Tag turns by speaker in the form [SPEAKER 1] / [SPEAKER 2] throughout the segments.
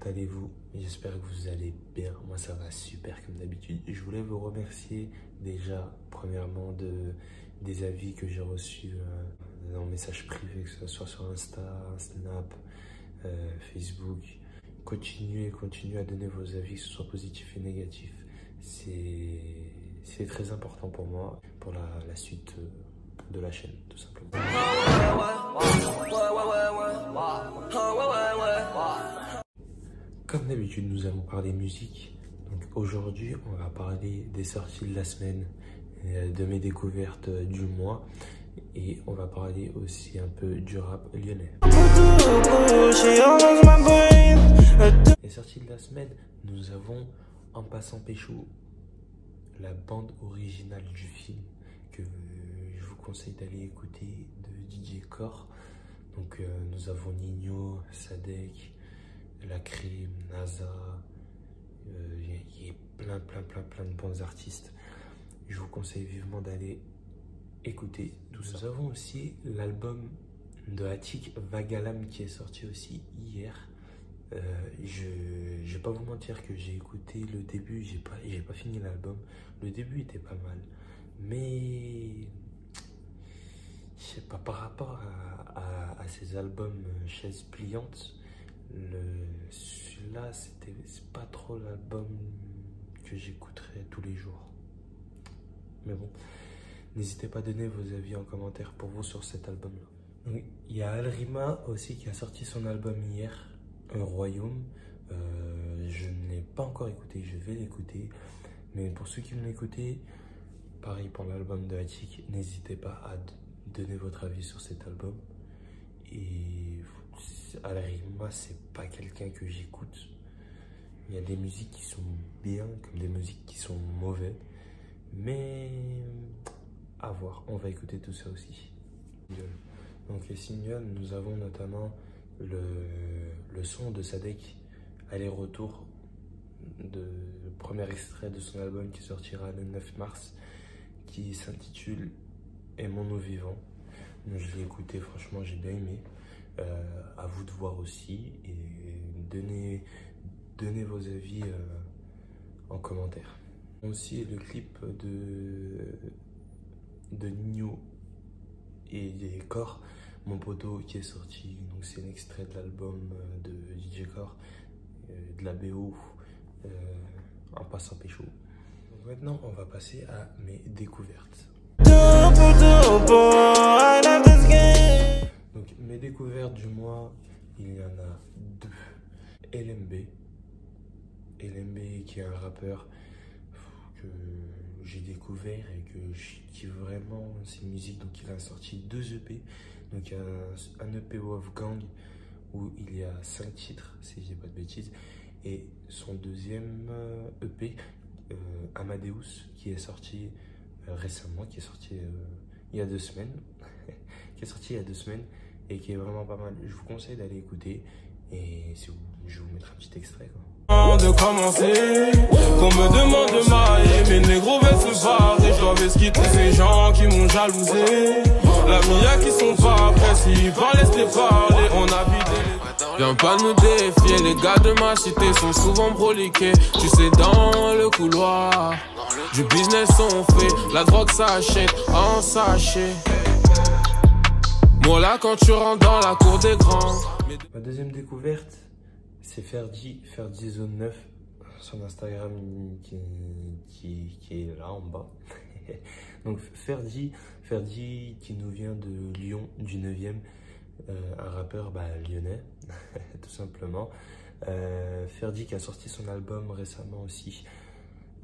[SPEAKER 1] allez-vous? J'espère que vous allez bien. Moi, ça va super comme d'habitude. Je voulais vous remercier déjà, premièrement, des avis que j'ai reçus en message privé, que ce soit sur Insta, Snap, Facebook. Continuez à donner vos avis, que ce soit positif et négatif. C'est très important pour moi, pour la suite de la chaîne, tout simplement. Comme d'habitude, nous allons parler musique. Donc aujourd'hui, on va parler des sorties de la semaine, de mes découvertes du mois, et on va parler aussi un peu du rap lyonnais. Les sorties de la semaine, nous avons En passant pécho, la bande originale du film que je vous conseille d'aller écouter de DJ Core. Donc nous avons Nino, Sadek, La Crime, NASA, il y a plein de bons artistes. Je vous conseille vivement d'aller écouter tout ça. Nous avons aussi l'album de Attic, Vagalam, qui est sorti aussi hier. Je vais pas vous mentir que j'ai écouté le début, j'ai pas fini l'album. Le début était pas mal, mais je sais pas, par rapport à ces albums chaises pliantes, celui-là c'est pas trop l'album que j'écouterai tous les jours. Mais bon, n'hésitez pas à donner vos avis en commentaire pour vous sur cet album-là. Il y a Alrima aussi qui a sorti son album hier, Un Royaume. Je ne l'ai pas encore écouté, je vais l'écouter. Mais pour ceux qui l'ont écouté, pareil pour l'album de Attic, n'hésitez pas à donner votre avis sur cet album. Et Alrima, c'est pas quelqu'un que j'écoute. Il y a des musiques qui sont bien, comme des musiques qui sont mauvaises. Mais à voir, on va écouter tout ça aussi. Donc les singles, nous avons notamment le son de Sadek, Aller-retour, le premier extrait de son album qui sortira le 9 mars, qui s'intitule Aimons-nous vivants. Donc, je l'ai écouté, franchement j'ai bien aimé. À vous de voir aussi et donnez vos avis en commentaire. Aussi le clip de Nino et des Core, Mon poteau, qui est sorti. Donc c'est un extrait de l'album de DJ Core, de la BO, En passant pécho. Donc maintenant on va passer à mes découvertes. Donc mes découvertes du mois, il y en a deux. LMB qui est un rappeur que j'ai découvert et que je kiffe vraiment ses musiques. Donc il a sorti 2 EP. Donc il y a un EP Wolfgang où il y a 5 titres, si je dis pas de bêtises, et son deuxième EP Amadeus, qui est sorti récemment, qui est sorti il y a 2 semaines et qui est vraiment pas mal. Je vous conseille d'aller écouter, et si je vais vous mettre un petit extrait quoi.
[SPEAKER 2] De commencer, qu'on me demande de mailler, mes négros veulent se barrer, je dois esquiver ces gens qui m'ont jalousé. La mia qui sont pas prêts, s'ils parlent, laisse-les parler, on a vidé les... Viens pas nous défier, les gars de ma cité sont souvent broliqués. Tu sais, dans le couloir, du business on fait, la drogue s'achète en sachet. Moi là quand tu rentres dans la cour des grands.
[SPEAKER 1] Ma deuxième découverte, c'est Ferdi Zone 9, son Instagram qui est là en bas. Donc Ferdi qui nous vient de Lyon, du 9e, un rappeur lyonnais, tout simplement. Ferdi qui a sorti son album récemment aussi,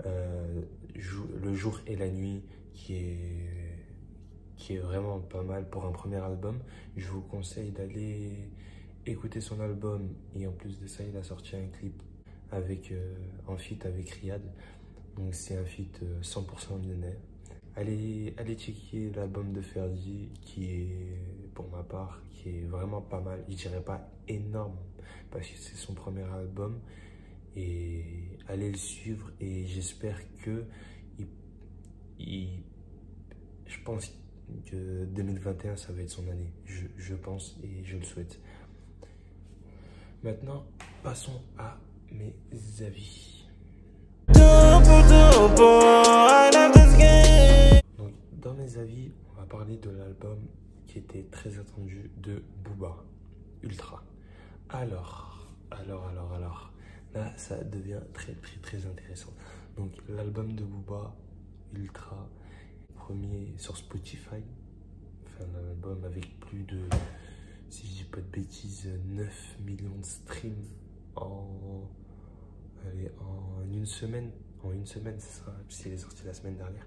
[SPEAKER 1] Le jour et la nuit, qui est vraiment pas mal pour un premier album. Je vous conseille d'aller écouter son album, et en plus de ça il a sorti un clip en feat avec Riyad. Donc c'est un feat 100% lyonnais. Allez checker l'album de Ferdi, qui est pour ma part qui est vraiment pas mal. Je dirais pas énorme parce que c'est son premier album, et allez le suivre, et j'espère que je pense que 2021 ça va être son année. Je pense et je le souhaite. Maintenant, passons à mes avis. Donc, dans mes avis, on va parler de l'album qui était très attendu de Booba, Ultra. Alors, là, ça devient très intéressant. Donc, l'album de Booba, Ultra, premier sur Spotify, enfin, l'album avec plus de, si je dis pas de bêtises, 9 millions de streams en une semaine. En une semaine, c'est ça, puisqu'il est sorti la semaine dernière.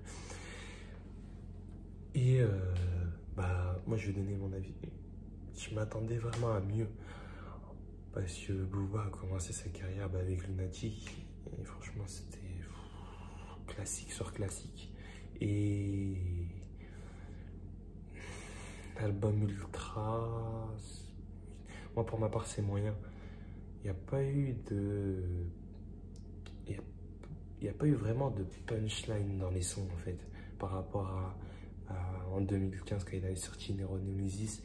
[SPEAKER 1] Et moi, je vais donner mon avis. Je m'attendais vraiment à mieux. Parce que Booba a commencé sa carrière avec Lunatic. Et franchement, c'était classique sur classique. Et l'album Ultra, moi pour ma part, c'est moyen. Il n'y a pas eu de... Il n'y a pas eu vraiment de punchline dans les sons, en fait. Par rapport à en 2015, quand il avait sorti Neuronemesis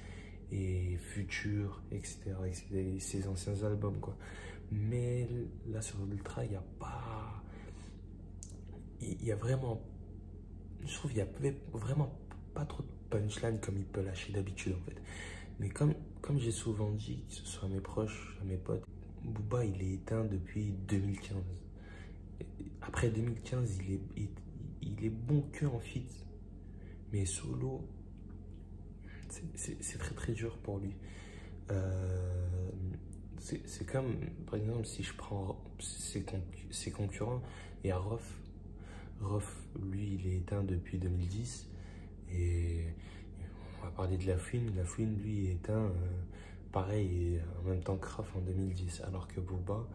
[SPEAKER 1] et Future, etc. Ses anciens albums, quoi. Mais là, sur Ultra, il n'y a pas... Il y a vraiment... Je trouve qu'il n'y avait vraiment pas trop de punchline comme il peut lâcher d'habitude, en fait. Mais comme j'ai souvent dit, que ce soit à mes proches, à mes potes, Booba, il est éteint depuis 2015. Après 2015, il est bon que en feat. Mais solo, c'est très dur pour lui. C'est comme, par exemple, si je prends ses concurrents, il y a Rof. Rof, lui, il est éteint depuis 2010. Et on va parler de La Fouine. La Fouine, lui, est éteint, pareil, en même temps que Rof en 2010. Alors que Booba,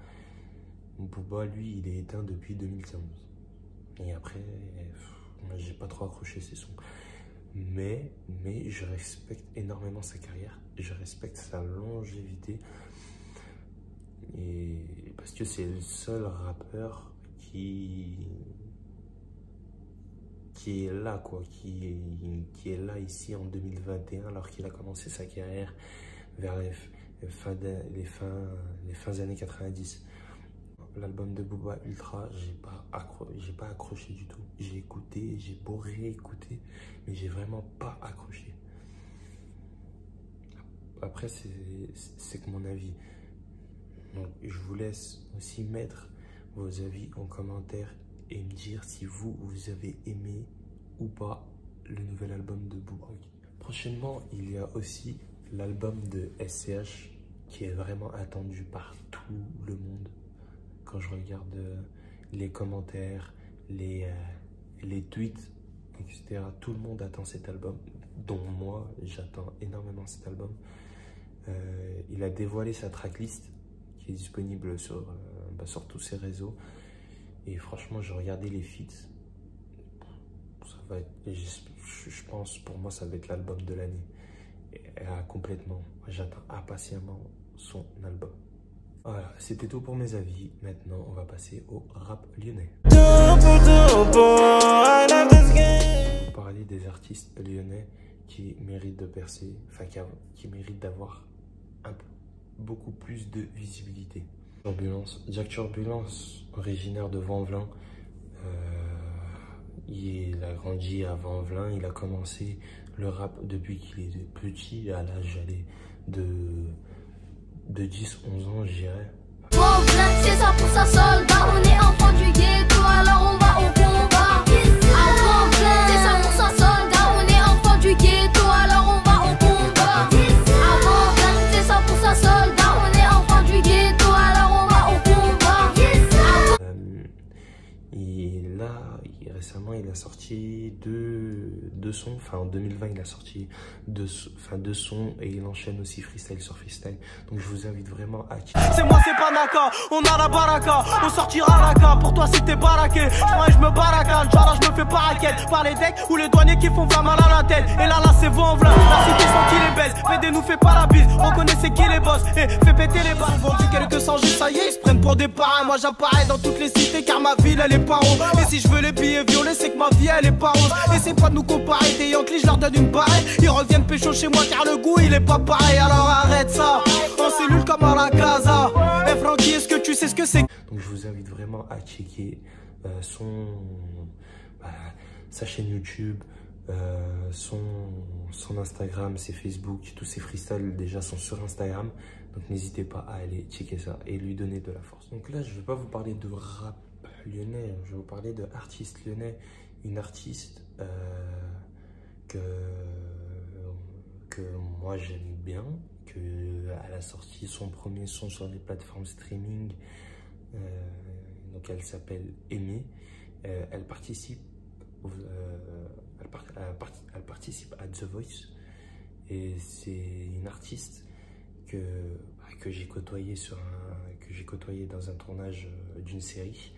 [SPEAKER 1] lui, il est éteint depuis 2015. Et après, moi, j'ai pas trop accroché ses sons. Mais je respecte énormément sa carrière. Je respecte sa longévité. Et parce que c'est le seul rappeur qui est là, quoi. Qui est là ici en 2021, alors qu'il a commencé sa carrière vers les fins années 90. L'album de Booba Ultra, j'ai pas accroché du tout. J'ai écouté, j'ai beau réécouter, mais j'ai vraiment pas accroché. Après, c'est que mon avis. Donc, je vous laisse aussi mettre vos avis en commentaire et me dire si vous avez aimé ou pas le nouvel album de Booba. Prochainement, il y a aussi l'album de SCH qui est vraiment attendu par tout le monde. Quand je regarde les commentaires, les tweets, etc., tout le monde attend cet album, dont moi, j'attends énormément cet album. Il a dévoilé sa tracklist qui est disponible sur tous ses réseaux. Et franchement, j'ai regardé les feats. Ça va être, je pense, pour moi, ça va être l'album de l'année. Complètement. J'attends impatiemment son album. Voilà, c'était tout pour mes avis. Maintenant, on va passer au rap lyonnais. On va parler des artistes lyonnais qui méritent de percer, enfin qui méritent d'avoir beaucoup plus de visibilité. Jack Turbulence, originaire de Vanvelin. Il a grandi à Vanvelin. Il a commencé le rap depuis qu'il était petit, à l'âge de 10-11 ans, je dirais.
[SPEAKER 3] C'est ça pour ça, soldat, on est enfant du ghetto, alors on va au combat. C'est ça pour ça, soldat, on est enfant du ghetto, alors on va au combat. C'est ça pour ça, soldat, on est enfant du ghetto, alors on va au combat.
[SPEAKER 1] Récemment, il a sorti deux sons. Enfin, en 2020, il a sorti deux sons et il enchaîne aussi freestyle sur freestyle. Donc, je vous invite vraiment à...
[SPEAKER 4] C'est moi, c'est pas Naka, on a la baraka, on sortira la ca. Pour toi, c'était baraqué. Moi, je me baracane, genre je me fais pas raquette. Par les decks ou les douaniers qui font vraiment mal à la tête. Et là, c'est Vanvelin, la cité sans qui les baise. PD nous fait pas la bise, on connaît c'est qui les boss. Et fait péter les balles. Vendu quelques cents, ça y est, ils se prennent pour des parrains. Moi, j'apparais dans toutes les cités car ma ville, elle est pas rond. Et si je veux les billets violets, c'est que ma vie, elle est pas rose. Essaye pas de nous comparer, tes Yankees, je leur donne une barrette. Ils reviennent pécho chez moi car le goût, il est pas pareil. Alors arrête ça, en cellule comme à la casa. Et Francky
[SPEAKER 1] vraiment à checker sa chaîne YouTube, son Instagram, ses Facebook, tous ses freestyles déjà sont sur Instagram. Donc n'hésitez pas à aller checker ça et lui donner de la force. Donc là, je ne vais pas vous parler de rap lyonnais, je vais vous parler d'artiste lyonnais. Une artiste que moi j'aime bien, qu'elle a sorti son premier son sur les plateformes streaming. Donc elle s'appelle Aimée. Elle participe à The Voice et c'est une artiste que j'ai côtoyée dans un tournage d'une série.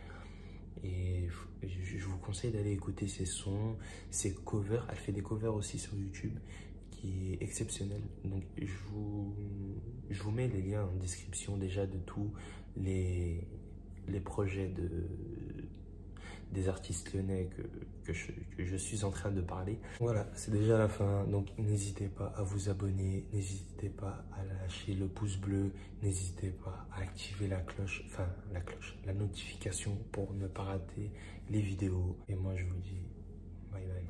[SPEAKER 1] Et je vous conseille d'aller écouter ses sons, ses covers. Elle fait des covers aussi sur YouTube qui est exceptionnel. Donc je vous mets les liens en description déjà de tous les projets des artistes lyonnais que je suis en train de parler. Voilà, c'est déjà la fin, donc n'hésitez pas à vous abonner, n'hésitez pas à lâcher le pouce bleu, n'hésitez pas à activer la notification pour ne pas rater les vidéos. Et moi je vous dis bye bye.